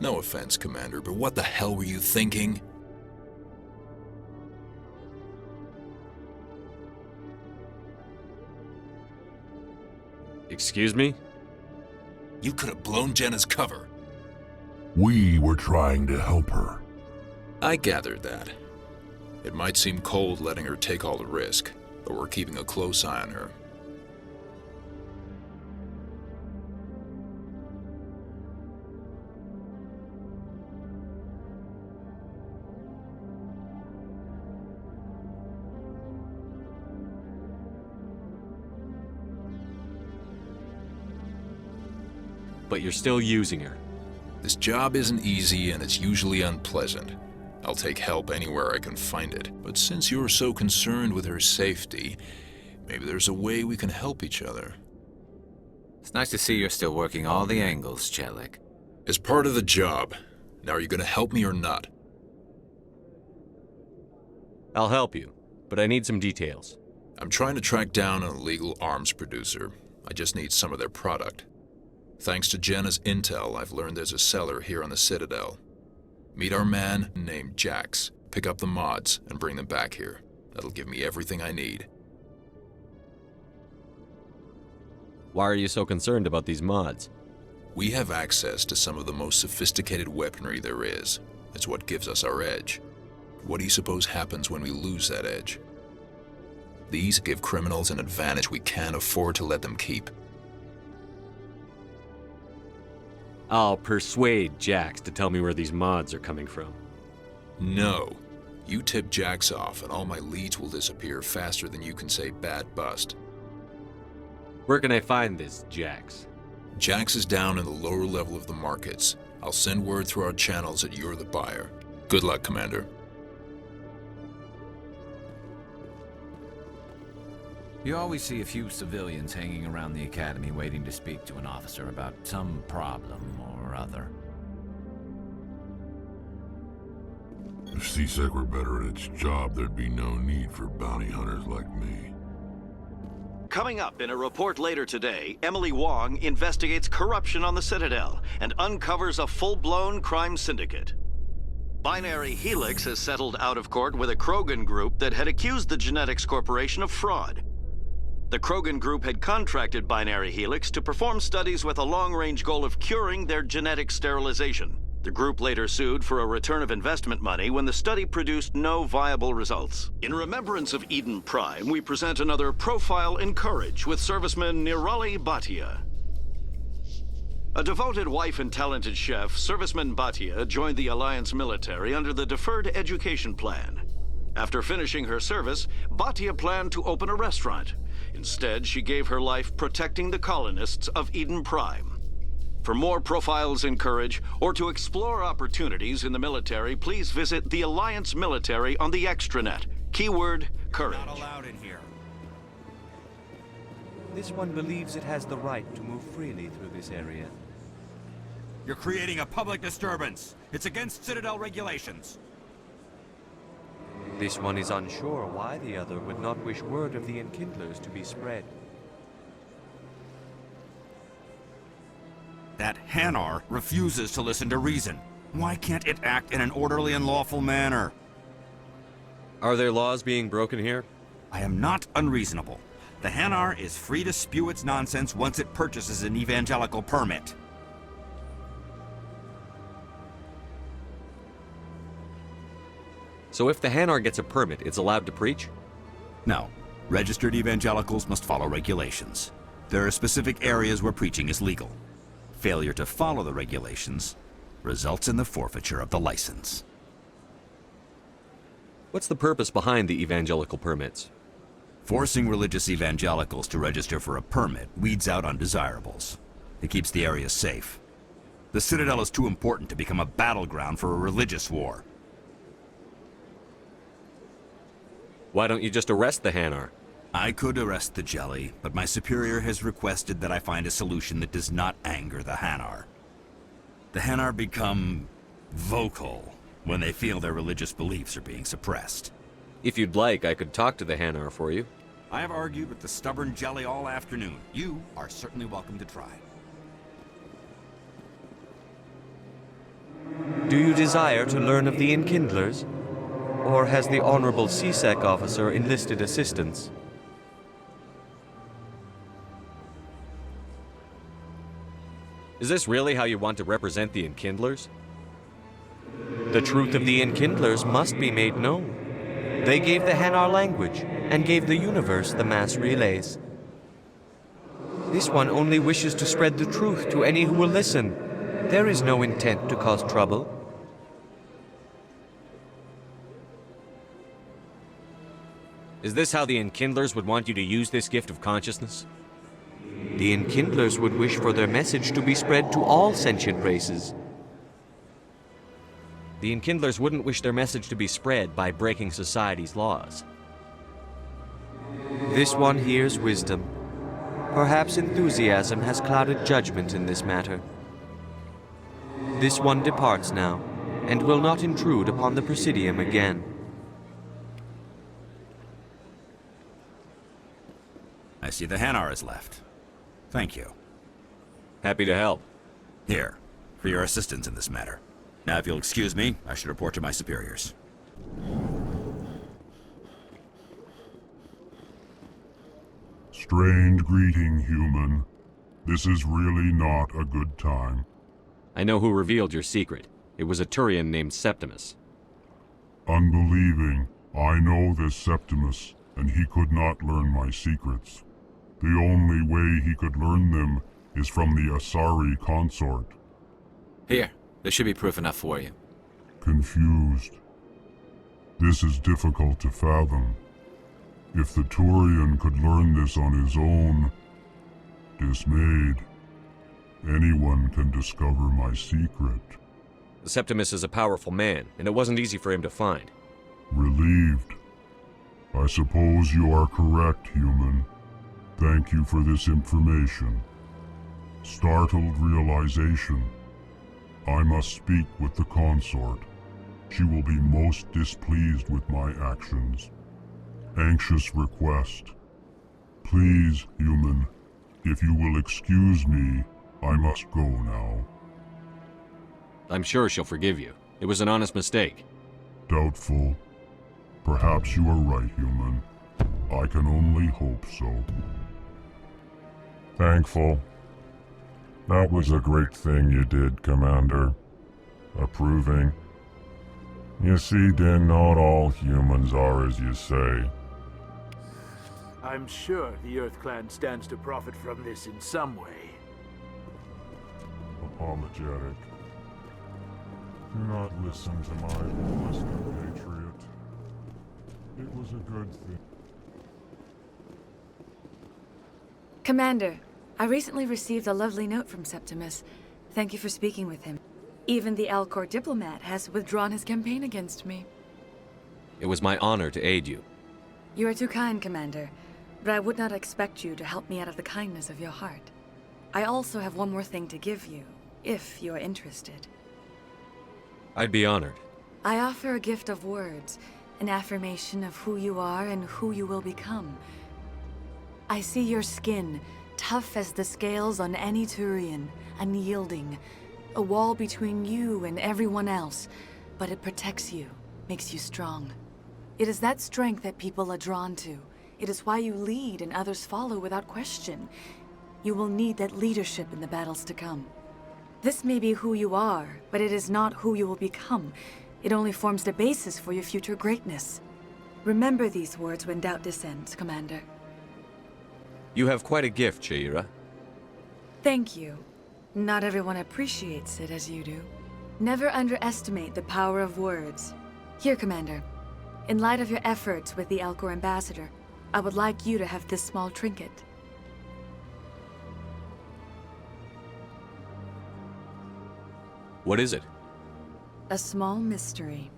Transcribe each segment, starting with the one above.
No offense, Commander, but what the hell were you thinking? Excuse me? You could have blown Jenna's cover. We were trying to help her. I gathered that. It might seem cold letting her take all the risk, but we're keeping a close eye on her. But you're still using her. This job isn't easy and it's usually unpleasant. I'll take help anywhere I can find it. But since you're so concerned with her safety, maybe there's a way we can help each other. It's nice to see you're still working all the angles, Chelik. As part of the job. Now are you gonna help me or not? I'll help you, but I need some details. I'm trying to track down an illegal arms producer. I just need some of their product. Thanks to Jenna's intel, I've learned there's a seller here on the Citadel. Meet our man named Jax, pick up the mods, and bring them back here. That'll give me everything I need. Why are you so concerned about these mods? We have access to some of the most sophisticated weaponry there is. It's what gives us our edge. What do you suppose happens when we lose that edge? These give criminals an advantage we can't afford to let them keep. I'll persuade Jax to tell me where these mods are coming from. No. You tip Jax off and all my leads will disappear faster than you can say bad bust. Where can I find this Jax? Jax is down in the lower level of the markets. I'll send word through our channels that you're the buyer. Good luck, Commander. You always see a few civilians hanging around the academy waiting to speak to an officer about some problem or other. If C-Sec were better at its job, there'd be no need for bounty hunters like me. Coming up in a report later today, Emily Wong investigates corruption on the Citadel and uncovers a full-blown crime syndicate. Binary Helix has settled out of court with a Krogan group that had accused the Genetics Corporation of fraud. The Krogan group had contracted Binary Helix to perform studies with a long-range goal of curing their genetic sterilization. The group later sued for a return of investment money when the study produced no viable results. In remembrance of Eden Prime, we present another Profile in Courage with serviceman Nirali Bhatia. A devoted wife and talented chef, Serviceman Bhatia joined the Alliance military under the Deferred Education Plan. After finishing her service, Bhatia planned to open a restaurant. Instead, she gave her life protecting the colonists of Eden Prime. For more Profiles in Courage, or to explore opportunities in the military, please visit the Alliance Military on the extranet. Keyword, courage. Not allowed in here. This one believes it has the right to move freely through this area. You're creating a public disturbance. It's against Citadel regulations. This one is unsure why the other would not wish word of the Enkindlers to be spread. That Hanar refuses to listen to reason. Why can't it act in an orderly and lawful manner? Are there laws being broken here? I am not unreasonable. The Hanar is free to spew its nonsense once it purchases an evangelical permit. So if the Hanar gets a permit, it's allowed to preach? No. Registered evangelicals must follow regulations. There are specific areas where preaching is legal. Failure to follow the regulations results in the forfeiture of the license. What's the purpose behind the evangelical permits? Forcing religious evangelicals to register for a permit weeds out undesirables. It keeps the area safe. The Citadel is too important to become a battleground for a religious war. Why don't you just arrest the Hanar? I could arrest the Jelly, but my superior has requested that I find a solution that does not anger the Hanar. The Hanar become vocal when they feel their religious beliefs are being suppressed. If you'd like, I could talk to the Hanar for you. I have argued with the stubborn Jelly all afternoon. You are certainly welcome to try. Do you desire to learn of the Enkindlers? Or has the Honorable CSEC officer enlisted assistance? Is this really how you want to represent the Enkindlers? The truth of the Enkindlers must be made known. They gave the Hanar language, and gave the universe the mass relays. This one only wishes to spread the truth to any who will listen. There is no intent to cause trouble. Is this how the Enkindlers would want you to use this gift of consciousness? The Enkindlers would wish for their message to be spread to all sentient races. The Enkindlers wouldn't wish their message to be spread by breaking society's laws. This one hears wisdom. Perhaps enthusiasm has clouded judgment in this matter. This one departs now, and will not intrude upon the Presidium again. I see the Hanar is left. Thank you. Happy to help. Here, for your assistance in this matter. Now, if you'll excuse me, I should report to my superiors. Strange greeting, human. This is really not a good time. I know who revealed your secret. It was a Turian named Septimus. Unbelieving, I know this Septimus, and he could not learn my secrets. The only way he could learn them is from the Asari consort. Here, there should be proof enough for you. Confused. This is difficult to fathom. If the Turian could learn this on his own, dismayed, anyone can discover my secret. Septimus is a powerful man, and it wasn't easy for him to find. Relieved. I suppose you are correct, human. Thank you for this information. Startled realization. I must speak with the consort. She will be most displeased with my actions. Anxious request. Please, human, if you will excuse me, I must go now. I'm sure she'll forgive you. It was an honest mistake. Doubtful. Perhaps you are right, human. I can only hope so. Thankful. That was a great thing you did, Commander. Approving. You see, Din, not all humans are as you say. I'm sure the Earth Clan stands to profit from this in some way. Apologetic. Do not listen to my voice, compatriot. It was a good thing. Commander, I recently received a lovely note from Septimus. Thank you for speaking with him. Even the Alcor diplomat has withdrawn his campaign against me. It was my honor to aid you. You are too kind, Commander, but I would not expect you to help me out of the kindness of your heart. I also have one more thing to give you, if you are interested. I'd be honored. I offer a gift of words, an affirmation of who you are and who you will become. I see your skin, tough as the scales on any Turian, unyielding, a wall between you and everyone else, but it protects you, makes you strong. It is that strength that people are drawn to. It is why you lead and others follow without question. You will need that leadership in the battles to come. This may be who you are, but it is not who you will become. It only forms the basis for your future greatness. Remember these words when doubt descends, Commander. You have quite a gift, Sha'ira. Thank you. Not everyone appreciates it as you do. Never underestimate the power of words. Here, Commander. In light of your efforts with the Alcor ambassador, I would like you to have this small trinket. What is it? A small mystery.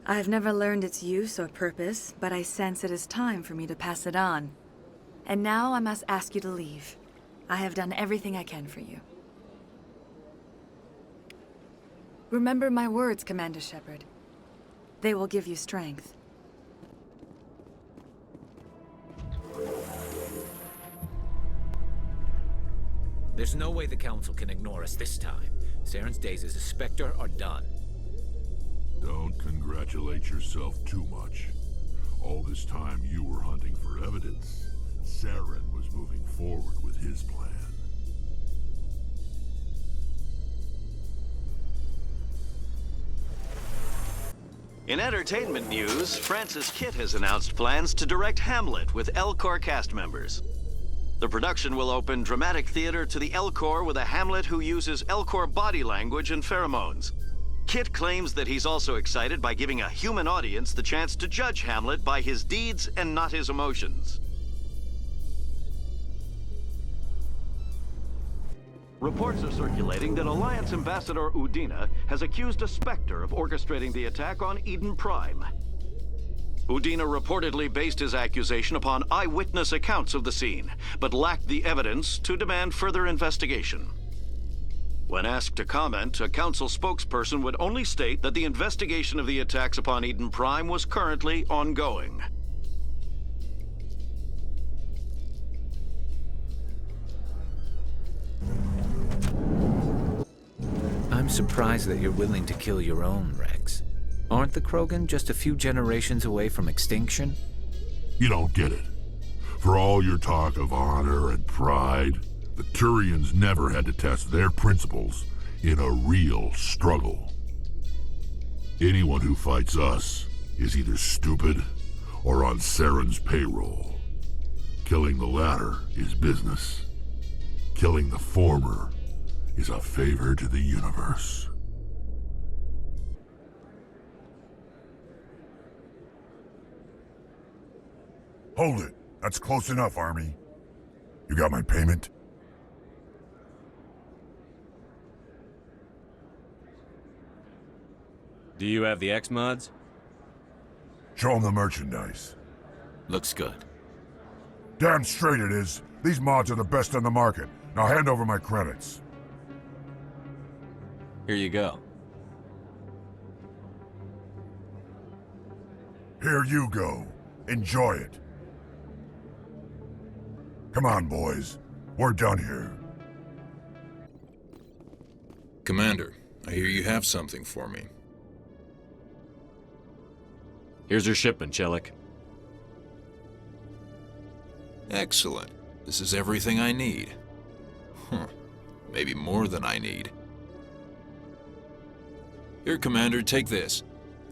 I have never learned its use or purpose, but I sense it is time for me to pass it on. And now I must ask you to leave. I have done everything I can for you. Remember my words, Commander Shepard. They will give you strength. There's no way the Council can ignore us this time. Saren's days as a Spectre are done. Don't congratulate yourself too much. All this time you were hunting for evidence. Saren was moving forward with his plan. In entertainment news, Francis Kitt has announced plans to direct Hamlet with Elcor cast members. The production will open dramatic theater to the Elcor with a Hamlet who uses Elcor body language and pheromones. Kitt claims that he's also excited by giving a human audience the chance to judge Hamlet by his deeds and not his emotions. Reports are circulating that Alliance Ambassador Udina has accused a Spectre of orchestrating the attack on Eden Prime. Udina reportedly based his accusation upon eyewitness accounts of the scene, but lacked the evidence to demand further investigation. When asked to comment, a council spokesperson would only state that the investigation of the attacks upon Eden Prime was currently ongoing. I'm surprised that you're willing to kill your own, Rex. Aren't the Krogan just a few generations away from extinction? You don't get it. For all your talk of honor and pride, the Turians never had to test their principles in a real struggle. Anyone who fights us is either stupid or on Saren's payroll. Killing the latter is business. Killing the former is a favor to the universe. Hold it. That's close enough, Army. You got my payment? Do you have the X-Mods? Show them the merchandise. Looks good. Damn straight it is. These mods are the best on the market. Now hand over my credits. Here you go. Here you go. Enjoy it. Come on, boys. We're done here. Commander, I hear you have something for me. Here's your shipment, Shellick. Excellent. This is everything I need. Maybe more than I need. Here, Commander, take this.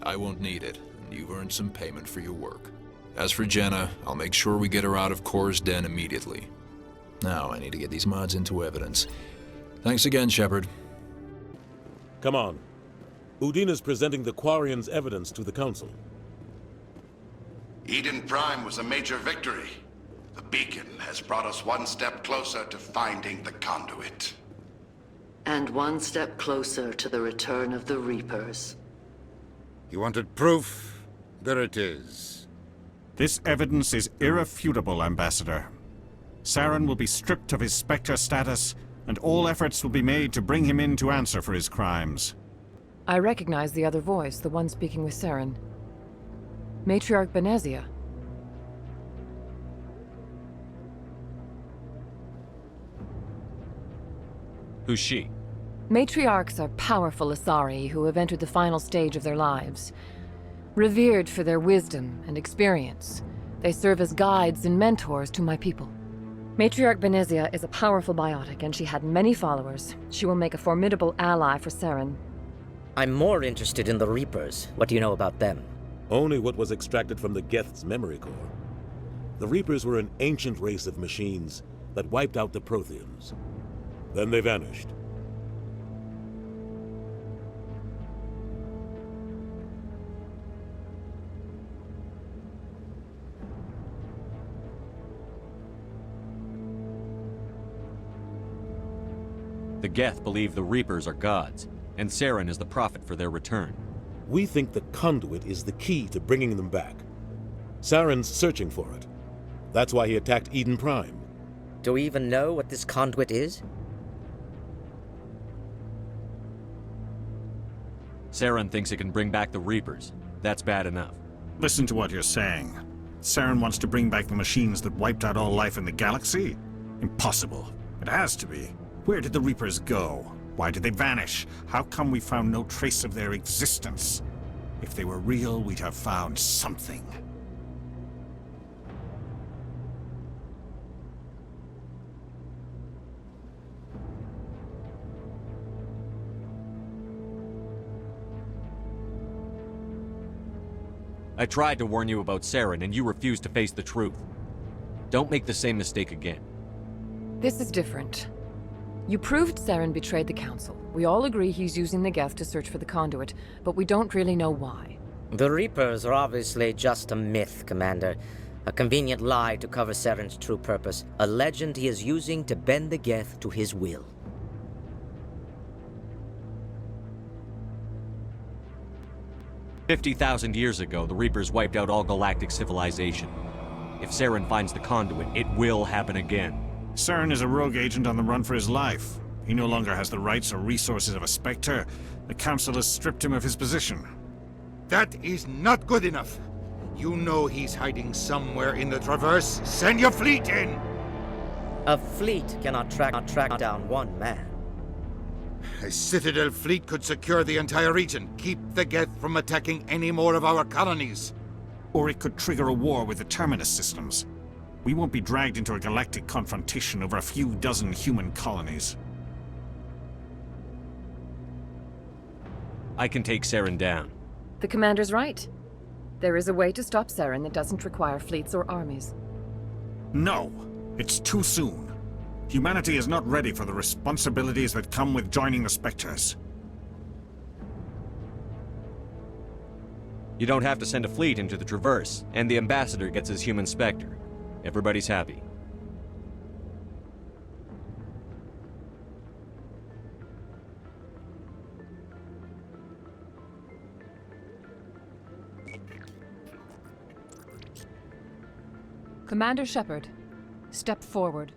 I won't need it, and you've earned some payment for your work. As for Jenna, I'll make sure we get her out of Kor's den immediately. Now, I need to get these mods into evidence. Thanks again, Shepard. Come on. Udina's presenting the Quarians' evidence to the Council. Eden Prime was a major victory. The beacon has brought us one step closer to finding the conduit. And one step closer to the return of the Reapers. You wanted proof? There it is. This evidence is irrefutable, Ambassador. Saren will be stripped of his Spectre status, and all efforts will be made to bring him in to answer for his crimes. I recognize the other voice, the one speaking with Saren. Matriarch Benezia. Who's she? Matriarchs are powerful Asari who have entered the final stage of their lives. Revered for their wisdom and experience, they serve as guides and mentors to my people. Matriarch Benezia is a powerful biotic, and she had many followers. She will make a formidable ally for Saren. I'm more interested in the Reapers. What do you know about them? Only what was extracted from the Geth's memory core. The Reapers were an ancient race of machines that wiped out the Protheans. Then they vanished. The Geth believe the Reapers are gods, and Saren is the prophet for their return. We think the conduit is the key to bringing them back. Saren's searching for it. That's why he attacked Eden Prime. Do we even know what this conduit is? Saren thinks it can bring back the Reapers. That's bad enough. Listen to what you're saying. Saren wants to bring back the machines that wiped out all life in the galaxy? Impossible. It has to be. Where did the Reapers go? Why did they vanish? How come we found no trace of their existence? If they were real, we'd have found something. I tried to warn you about Saren, and you refused to face the truth. Don't make the same mistake again. This is different. You proved Saren betrayed the Council. We all agree he's using the Geth to search for the conduit, but we don't really know why. The Reapers are obviously just a myth, Commander. A convenient lie to cover Saren's true purpose. A legend he is using to bend the Geth to his will. 50,000 years ago, the Reapers wiped out all galactic civilization. If Saren finds the conduit, it will happen again. Saren is a rogue agent on the run for his life. He no longer has the rights or resources of a Spectre. The Council has stripped him of his position. That is not good enough. You know he's hiding somewhere in the Traverse. Send your fleet in! A fleet cannot track down one man. A Citadel fleet could secure the entire region, keep the Geth from attacking any more of our colonies. Or it could trigger a war with the Terminus systems. We won't be dragged into a galactic confrontation over a few dozen human colonies. I can take Saren down. The Commander's right. There is a way to stop Saren that doesn't require fleets or armies. No! It's too soon. Humanity is not ready for the responsibilities that come with joining the Spectres. You don't have to send a fleet into the Traverse, and the Ambassador gets his human Spectre. Everybody's happy. Commander Shepard, step forward.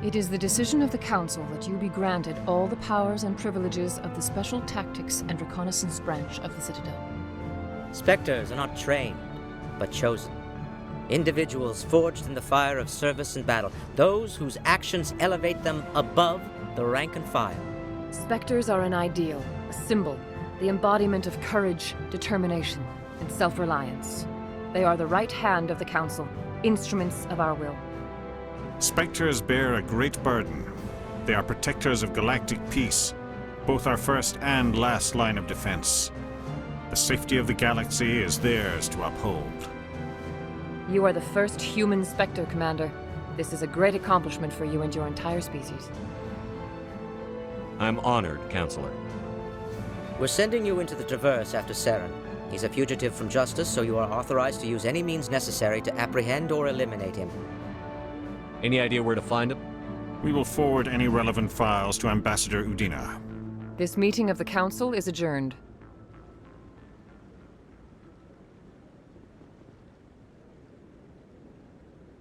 It is the decision of the Council that you be granted all the powers and privileges of the Special Tactics and Reconnaissance Branch of the Citadel. Spectres are not trained, but chosen. Individuals forged in the fire of service and battle. Those whose actions elevate them above the rank and file. Spectres are an ideal, a symbol, the embodiment of courage, determination, and self-reliance. They are the right hand of the Council, instruments of our will. Spectres bear a great burden. They are protectors of galactic peace, both our first and last line of defense. The safety of the galaxy is theirs to uphold. You are the first human Spectre, Commander. This is a great accomplishment for you and your entire species. I'm honored, Counselor. We're sending you into the Traverse after Saren. He's a fugitive from justice, so you are authorized to use any means necessary to apprehend or eliminate him. Any idea where to find him? We will forward any relevant files to Ambassador Udina. This meeting of the Council is adjourned.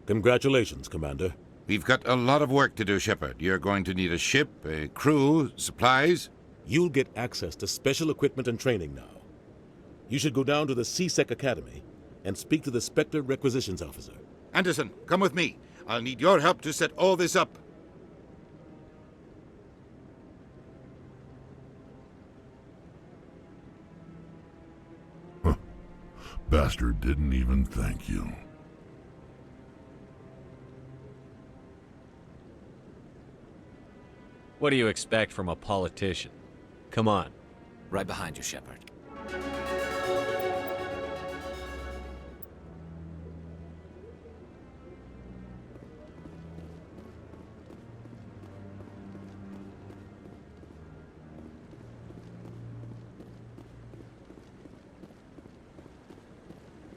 Congratulations, Commander. We've got a lot of work to do, Shepard. You're going to need a ship, a crew, supplies. You'll get access to special equipment and training now. You should go down to the CSEC Academy and speak to the Spectre Requisitions Officer. Anderson, come with me. I'll need your help to set all this up. Bastard didn't even thank you. What do you expect from a politician? Come on. Right behind you, Shepard.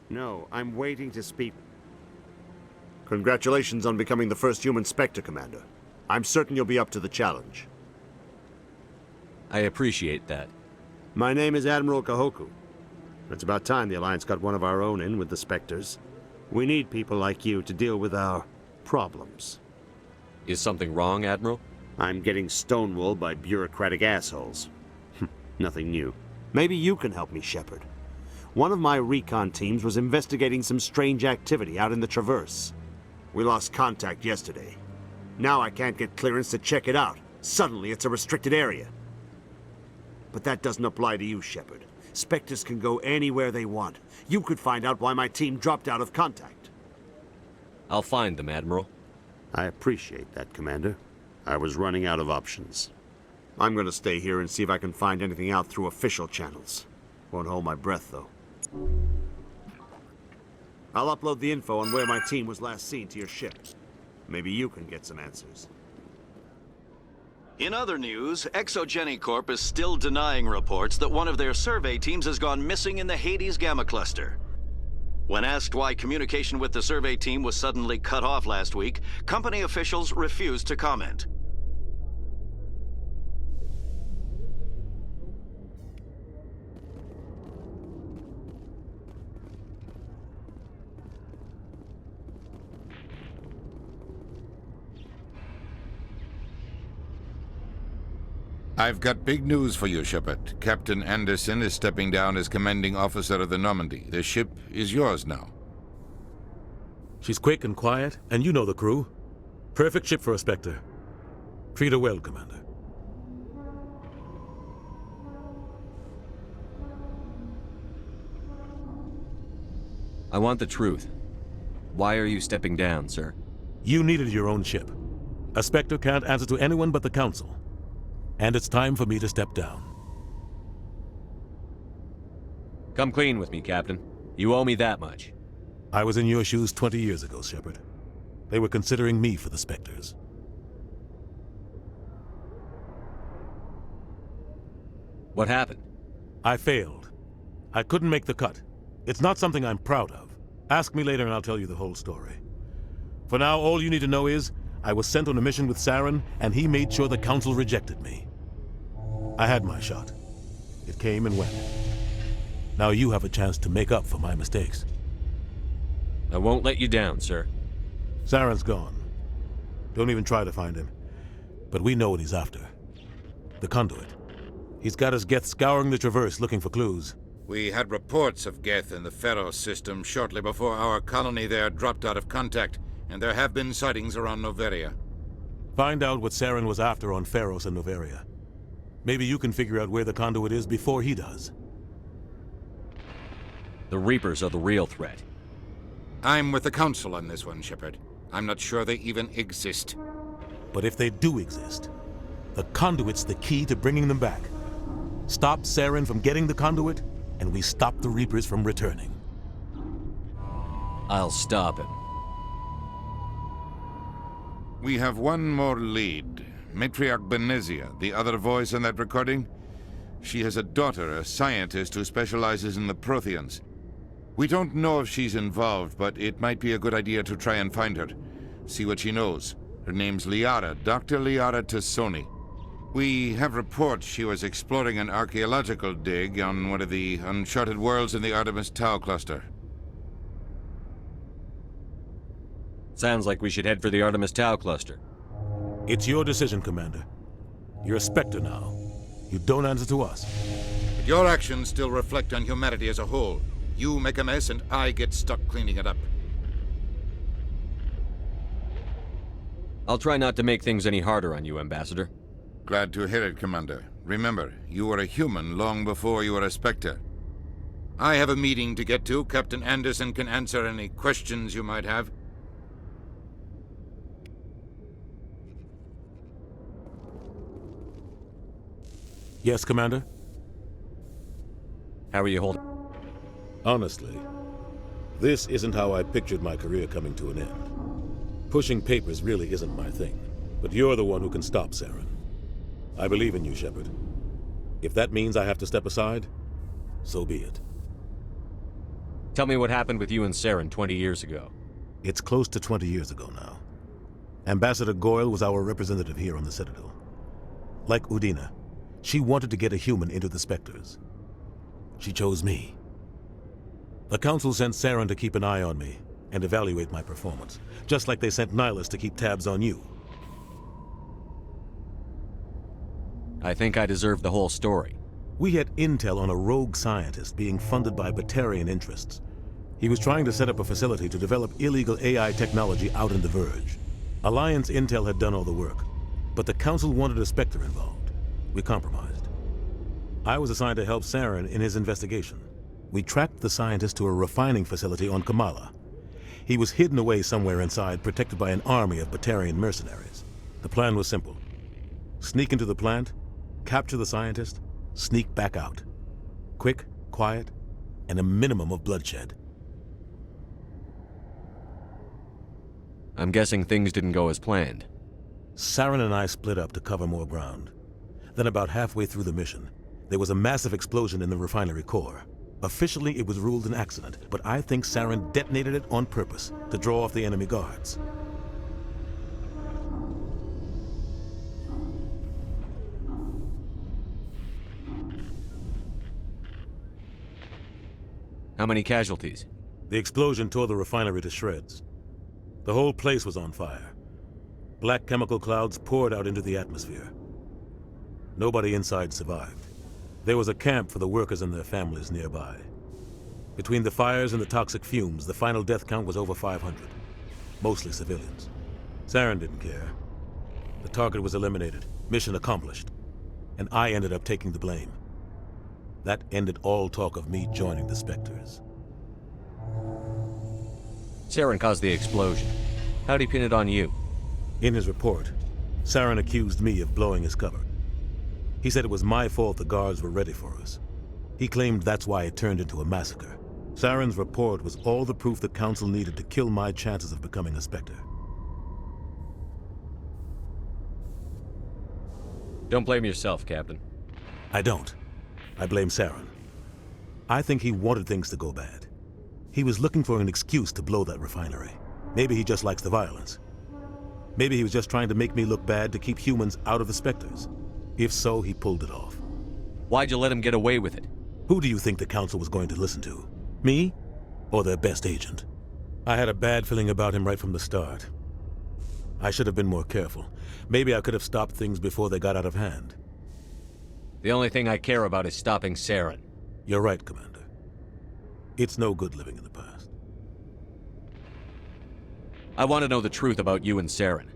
No, I'm waiting to speak. Congratulations on becoming the first human Spectre, Commander. I'm certain you'll be up to the challenge. I appreciate that. My name is Admiral Kahoku. It's about time the Alliance got one of our own in with the Spectres. We need people like you to deal with our problems. Is something wrong, Admiral? I'm getting stonewalled by bureaucratic assholes. Nothing new. Maybe you can help me, Shepard. One of my recon teams was investigating some strange activity out in the Traverse. We lost contact yesterday. Now I can't get clearance to check it out. Suddenly it's a restricted area. But that doesn't apply to you, Shepard. Spectres can go anywhere they want. You could find out why my team dropped out of contact. I'll find them, Admiral. I appreciate that, Commander. I was running out of options. I'm gonna stay here and see if I can find anything out through official channels. Won't hold my breath, though. I'll upload the info on where my team was last seen to your ship. Maybe you can get some answers. In other news, Exogeny Corp is still denying reports that one of their survey teams has gone missing in the Hades Gamma Cluster. When asked why communication with the survey team was suddenly cut off last week, company officials refused to comment. I've got big news for you, Shepard. Captain Anderson is stepping down as commanding officer of the Normandy. The ship is yours now. She's quick and quiet, and you know the crew. Perfect ship for a Spectre. Treat her well, Commander. I want the truth. Why are you stepping down, sir? You needed your own ship. A Spectre can't answer to anyone but the Council. And it's time for me to step down. Come clean with me, Captain. You owe me that much. I was in your shoes 20 years ago, Shepard. They were considering me for the Spectres. What happened? I failed. I couldn't make the cut. It's not something I'm proud of. Ask me later and I'll tell you the whole story. For now, all you need to know is, I was sent on a mission with Saren, and he made sure the Council rejected me. I had my shot. It came and went. Now you have a chance to make up for my mistakes. I won't let you down, sir. Saren's gone. Don't even try to find him. But we know what he's after. The Conduit. He's got his Geth scouring the Traverse looking for clues. We had reports of Geth in the Pharos system shortly before our colony there dropped out of contact, and there have been sightings around Noveria. Find out what Saren was after on Pharos and Noveria. Maybe you can figure out where the Conduit is before he does. The Reapers are the real threat. I'm with the Council on this one, Shepard. I'm not sure they even exist. But if they do exist, the Conduit's the key to bringing them back. Stop Saren from getting the Conduit, and we stop the Reapers from returning. I'll stop him. We have one more lead. Matriarch Benezia, the other voice in that recording. She has a daughter, a scientist who specializes in the Protheans. We don't know if she's involved, but it might be a good idea to try and find her. See what she knows. Her name's Liara, Dr. Liara Tassoni. We have reports she was exploring an archaeological dig on one of the uncharted worlds in the Artemis Tau cluster. Sounds like we should head for the Artemis Tau cluster. It's your decision, Commander. You're a Spectre now. You don't answer to us. But your actions still reflect on humanity as a whole. You make a mess and I get stuck cleaning it up. I'll try not to make things any harder on you, Ambassador. Glad to hear it, Commander. Remember, you were a human long before you were a Spectre. I have a meeting to get to. Captain Anderson can answer any questions you might have. Yes, Commander? How are you holding? Honestly, this isn't how I pictured my career coming to an end. Pushing papers really isn't my thing, but you're the one who can stop Saren. I believe in you, Shepard. If that means I have to step aside, so be it. Tell me what happened with you and Saren 20 years ago. It's close to 20 years ago now. Ambassador Goyle was our representative here on the Citadel. Like Udina, she wanted to get a human into the Spectres. She chose me. The Council sent Saren to keep an eye on me, and evaluate my performance, just like they sent Nihilus to keep tabs on you. I think I deserve the whole story. We had intel on a rogue scientist being funded by Batarian interests. He was trying to set up a facility to develop illegal AI technology out in the Verge. Alliance intel had done all the work, but the Council wanted a Spectre involved. We compromised. I was assigned to help Saren in his investigation. We tracked the scientist to a refining facility on Kamala. He was hidden away somewhere inside, protected by an army of Batarian mercenaries. The plan was simple. Sneak into the plant, capture the scientist, sneak back out. Quick, quiet, and a minimum of bloodshed. I'm guessing things didn't go as planned. Saren and I split up to cover more ground. Then about halfway through the mission, there was a massive explosion in the refinery core. Officially, it was ruled an accident, but I think Saren detonated it on purpose to draw off the enemy guards. How many casualties? The explosion tore the refinery to shreds. The whole place was on fire. Black chemical clouds poured out into the atmosphere. Nobody inside survived. There was a camp for the workers and their families nearby. Between the fires and the toxic fumes, the final death count was over 500. Mostly civilians. Saren didn't care. The target was eliminated, mission accomplished. And I ended up taking the blame. That ended all talk of me joining the Spectres. Saren caused the explosion. How'd he pin it on you? In his report, Saren accused me of blowing his cover. He said it was my fault the guards were ready for us. He claimed that's why it turned into a massacre. Saren's report was all the proof the Council needed to kill my chances of becoming a Spectre. Don't blame yourself, Captain. I don't. I blame Saren. I think he wanted things to go bad. He was looking for an excuse to blow that refinery. Maybe he just likes the violence. Maybe he was just trying to make me look bad to keep humans out of the Spectres. If so, he pulled it off. Why'd you let him get away with it? Who do you think the Council was going to listen to? Me? Or their best agent? I had a bad feeling about him right from the start. I should have been more careful. Maybe I could have stopped things before they got out of hand. The only thing I care about is stopping Saren. You're right, Commander. It's no good living in the past. I want to know the truth about you and Saren.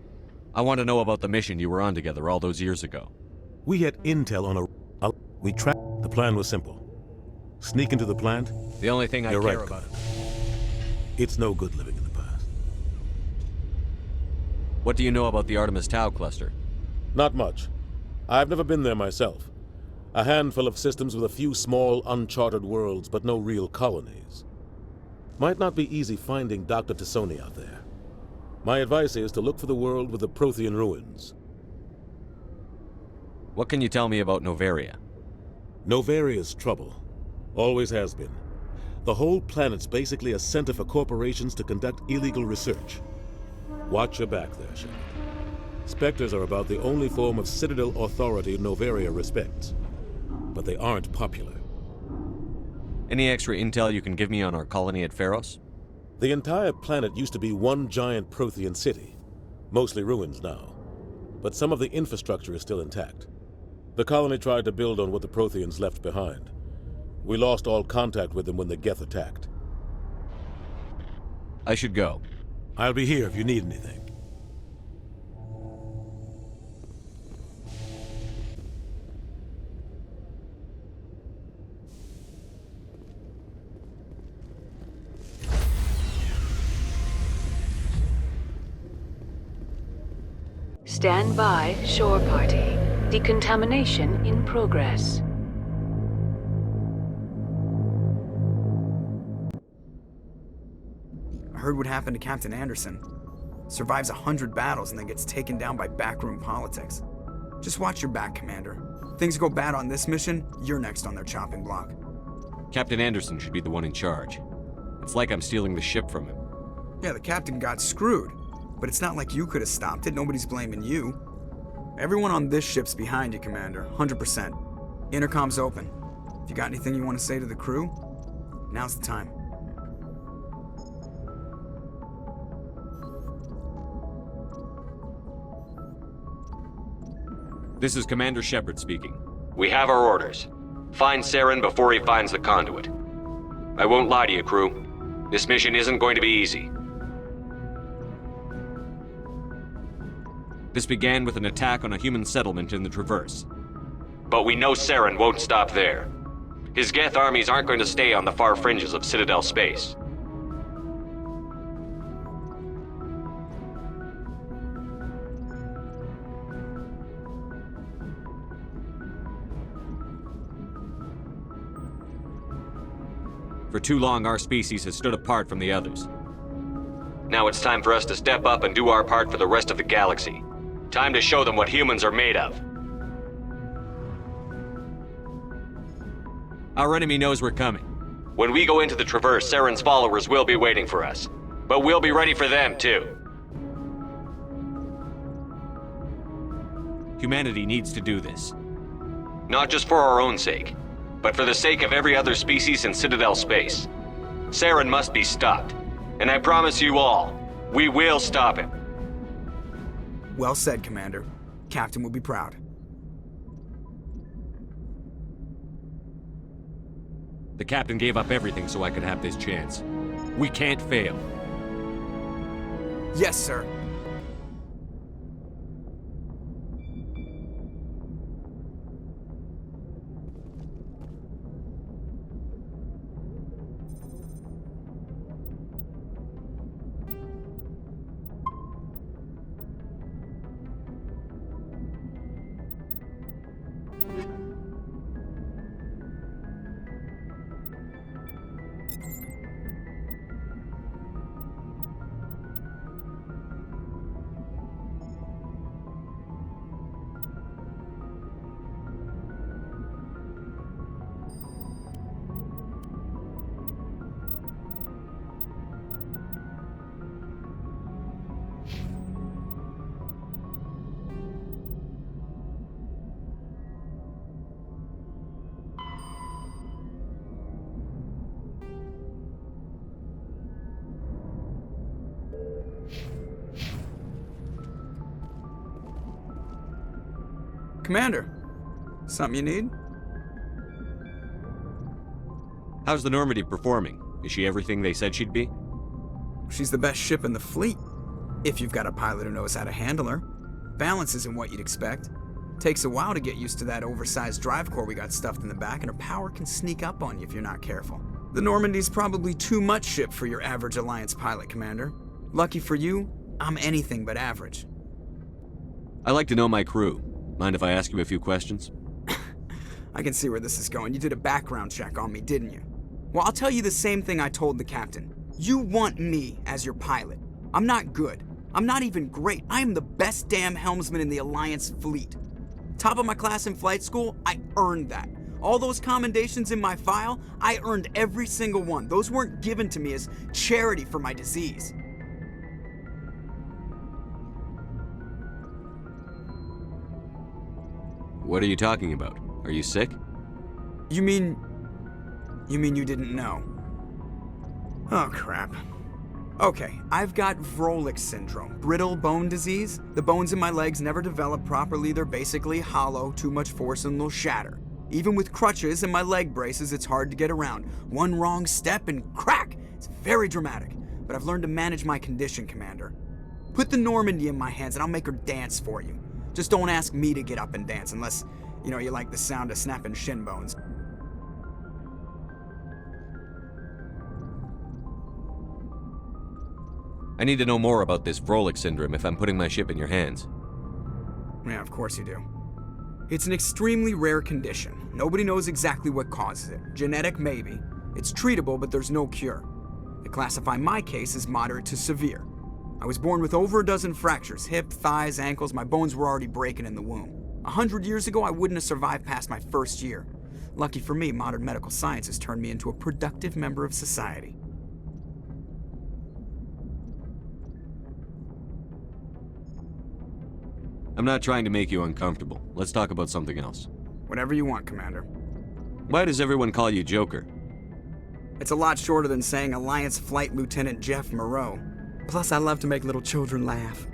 I want to know about the mission you were on together all those years ago. We had intel on we tracked. The plan was simple. Sneak into the plant. The only thing I care about. It's no good living in the past. What do you know about the Artemis Tau cluster? Not much. I've never been there myself. A handful of systems with a few small, uncharted worlds, but no real colonies. Might not be easy finding Dr. T'Soni out there. My advice is to look for the world with the Prothean ruins. What can you tell me about Noveria? Novaria's trouble. Always has been. The whole planet's basically a center for corporations to conduct illegal research. Watch your back there, Shepard. Spectres are about the only form of Citadel authority Noveria respects. But they aren't popular. Any extra intel you can give me on our colony at Pharos? The entire planet used to be one giant Prothean city. Mostly ruins now. But some of the infrastructure is still intact. The colony tried to build on what the Protheans left behind. We lost all contact with them when the Geth attacked. I should go. I'll be here if you need anything. Stand by, shore party. Decontamination in progress. I heard what happened to Captain Anderson. Survives 100 battles and then gets taken down by backroom politics. Just watch your back, Commander. Things go bad on this mission, you're next on their chopping block. Captain Anderson should be the one in charge. It's like I'm stealing the ship from him. Yeah, the captain got screwed. But it's not like you could have stopped it. Nobody's blaming you. Everyone on this ship's behind you, Commander. 100%. Intercom's open. If you got anything you want to say to the crew, now's the time. This is Commander Shepard speaking. We have our orders. Find Saren before he finds the conduit. I won't lie to you, crew. This mission isn't going to be easy. This began with an attack on a human settlement in the Traverse. But we know Saren won't stop there. His Geth armies aren't going to stay on the far fringes of Citadel space. For too long, our species has stood apart from the others. Now it's time for us to step up and do our part for the rest of the galaxy. Time to show them what humans are made of. Our enemy knows we're coming. When we go into the Traverse, Saren's followers will be waiting for us. But we'll be ready for them, too. Humanity needs to do this. Not just for our own sake, but for the sake of every other species in Citadel space. Saren must be stopped. And I promise you all, we will stop him. Well said, Commander. Captain will be proud. The captain gave up everything so I could have this chance. We can't fail. Yes, sir. Commander, something you need? How's the Normandy performing? Is she everything they said she'd be? She's the best ship in the fleet, if you've got a pilot who knows how to handle her. Balance isn't what you'd expect. Takes a while to get used to that oversized drive core we got stuffed in the back, and her power can sneak up on you if you're not careful. The Normandy's probably too much ship for your average Alliance pilot, Commander. Lucky for you, I'm anything but average. I like to know my crew. Mind if I ask you a few questions? I can see where this is going. You did a background check on me, didn't you? Well, I'll tell you the same thing I told the captain. You want me as your pilot. I'm not good. I'm not even great. I am the best damn helmsman in the Alliance fleet. Top of my class in flight school, I earned that. All those commendations in my file, I earned every single one. Those weren't given to me as charity for my disease. What are you talking about? Are you sick? You mean you didn't know? Oh, crap. Okay, I've got Vrolik syndrome, brittle bone disease. The bones in my legs never develop properly. They're basically hollow, too much force and they'll shatter. Even with crutches and my leg braces, it's hard to get around. One wrong step and crack! It's very dramatic, but I've learned to manage my condition, Commander. Put the Normandy in my hands and I'll make her dance for you. Just don't ask me to get up and dance unless, you like the sound of snapping shin bones. I need to know more about this Vrolik syndrome if I'm putting my ship in your hands. Yeah, of course you do. It's an extremely rare condition. Nobody knows exactly what causes it. Genetic, maybe. It's treatable, but there's no cure. They classify my case as moderate to severe. I was born with over a dozen fractures, hip, thighs, ankles. My bones were already breaking in the womb. 100 years ago, I wouldn't have survived past my first year. Lucky for me, modern medical science has turned me into a productive member of society. I'm not trying to make you uncomfortable. Let's talk about something else. Whatever you want, Commander. Why does everyone call you Joker? It's a lot shorter than saying Alliance Flight Lieutenant Jeff Moreau. Plus, I love to make little children laugh.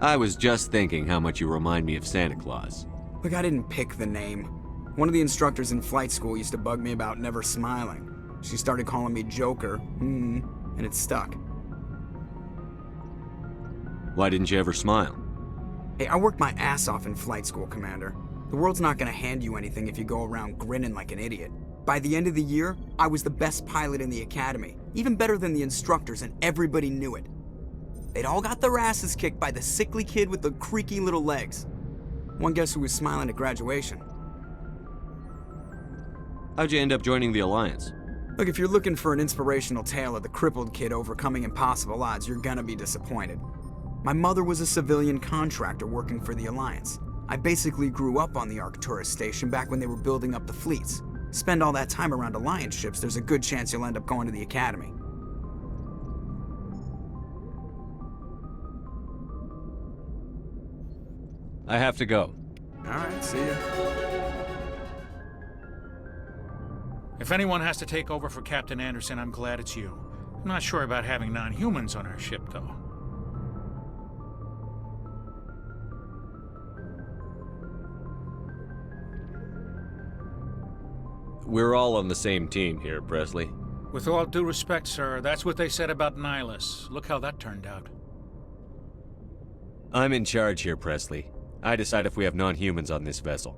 I was just thinking how much you remind me of Santa Claus. Look, I didn't pick the name. One of the instructors in flight school used to bug me about never smiling. She started calling me Joker, and it stuck. Why didn't you ever smile? Hey, I worked my ass off in flight school, Commander. The world's not gonna hand you anything if you go around grinning like an idiot. By the end of the year, I was the best pilot in the academy, even better than the instructors, and everybody knew it. They'd all got their asses kicked by the sickly kid with the creaky little legs. One guess who was smiling at graduation? How'd you end up joining the Alliance? Look, if you're looking for an inspirational tale of the crippled kid overcoming impossible odds, you're gonna be disappointed. My mother was a civilian contractor working for the Alliance. I basically grew up on the Arcturus station back when they were building up the fleets. Spend all that time around Alliance ships, there's a good chance you'll end up going to the Academy. I have to go. Alright, see ya. If anyone has to take over for Captain Anderson, I'm glad it's you. I'm not sure about having non-humans on our ship, though. We're all on the same team here, Presley. With all due respect, sir, that's what they said about Nihilus. Look how that turned out. I'm in charge here, Presley. I decide if we have non-humans on this vessel.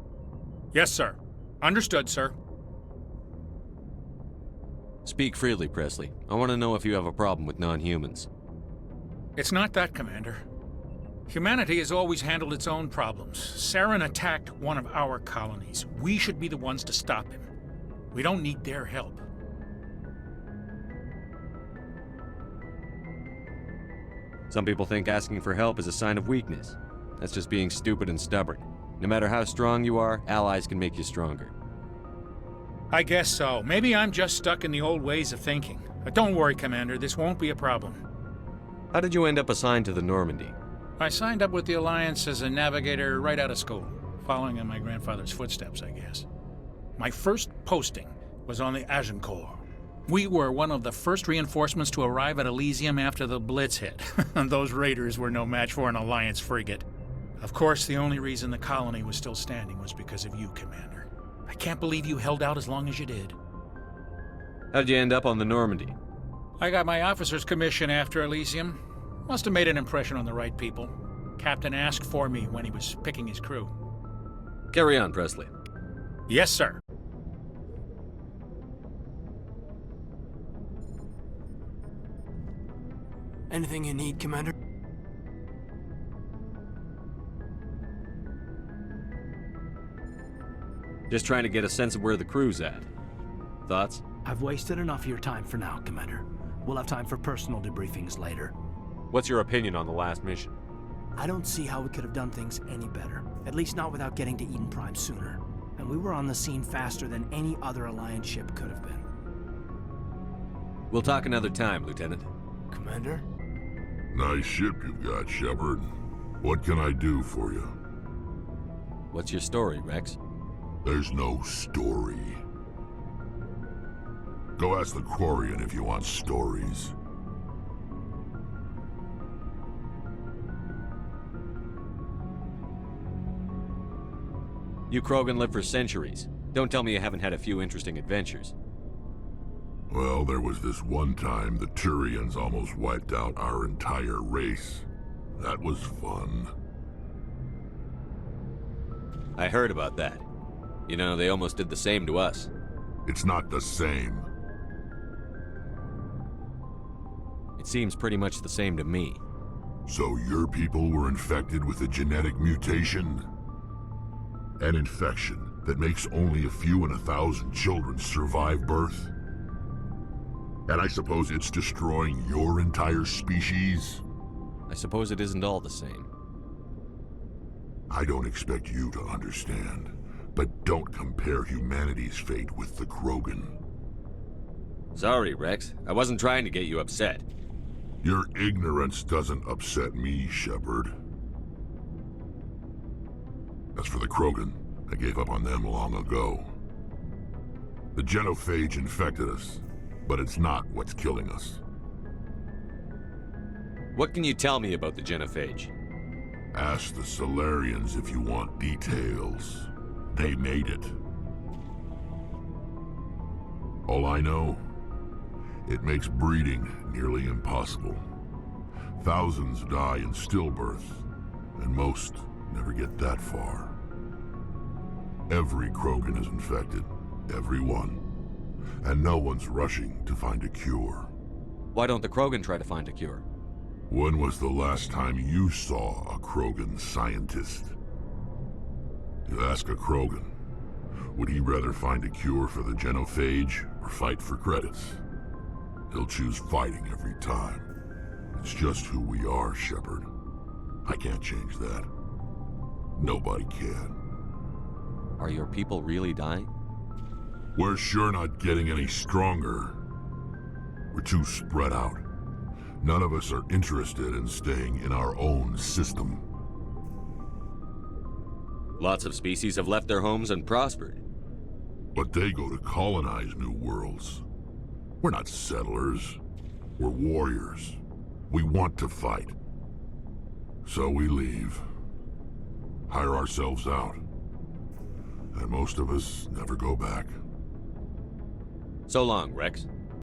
Yes, sir. Understood, sir. Speak freely, Presley. I want to know if you have a problem with non-humans. It's not that, Commander. Humanity has always handled its own problems. Saren attacked one of our colonies. We should be the ones to stop him. We don't need their help. Some people think asking for help is a sign of weakness. That's just being stupid and stubborn. No matter how strong you are, allies can make you stronger. I guess so. Maybe I'm just stuck in the old ways of thinking. But don't worry, Commander, this won't be a problem. How did you end up assigned to the Normandy? I signed up with the Alliance as a navigator right out of school, following in my grandfather's footsteps, I guess. My first posting was on the Agincourt. We were one of the first reinforcements to arrive at Elysium after the Blitz hit. Those raiders were no match for an Alliance frigate. Of course, the only reason the colony was still standing was because of you, Commander. I can't believe you held out as long as you did. How'd you end up on the Normandy? I got my officer's commission after Elysium. Must have made an impression on the right people. Captain asked for me when he was picking his crew. Carry on, Presley. Yes, sir. Anything you need, Commander? Just trying to get a sense of where the crew's at. Thoughts? I've wasted enough of your time for now, Commander. We'll have time for personal debriefings later. What's your opinion on the last mission? I don't see how we could have done things any better. At least not without getting to Eden Prime sooner. And we were on the scene faster than any other Alliance ship could have been. We'll talk another time, Lieutenant. Commander? Nice ship you've got, Shepard. What can I do for you? What's your story, Rex? There's no story. Go ask the Quarian if you want stories. You Krogan live for centuries. Don't tell me you haven't had a few interesting adventures. Well, there was this one time the Turians almost wiped out our entire race. That was fun. I heard about that. You know, they almost did the same to us. It's not the same. It seems pretty much the same to me. So your people were infected with a genetic mutation? An infection that makes only a few in 1,000 children survive birth? And I suppose it's destroying your entire species? I suppose it isn't all the same. I don't expect you to understand, but don't compare humanity's fate with the Krogan. Sorry, Rex. I wasn't trying to get you upset. Your ignorance doesn't upset me, Shepard. As for the Krogan, I gave up on them long ago. The genophage infected us, but it's not what's killing us. What can you tell me about the genophage? Ask the Solarians if you want details. They made it. All I know, it makes breeding nearly impossible. Thousands die in stillbirth, and most never get that far. Every Krogan is infected. Every one. And no one's rushing to find a cure. Why don't the Krogan try to find a cure? When was the last time you saw a Krogan scientist? You ask a Krogan, would he rather find a cure for the genophage or fight for credits? He'll choose fighting every time. It's just who we are, Shepard. I can't change that. Nobody can. Are your people really dying? We're sure not getting any stronger. We're too spread out. None of us are interested in staying in our own system. Lots of species have left their homes and prospered. But they go to colonize new worlds. We're not settlers. We're warriors. We want to fight. So we leave. Hire ourselves out. And most of us never go back. So long, Rex.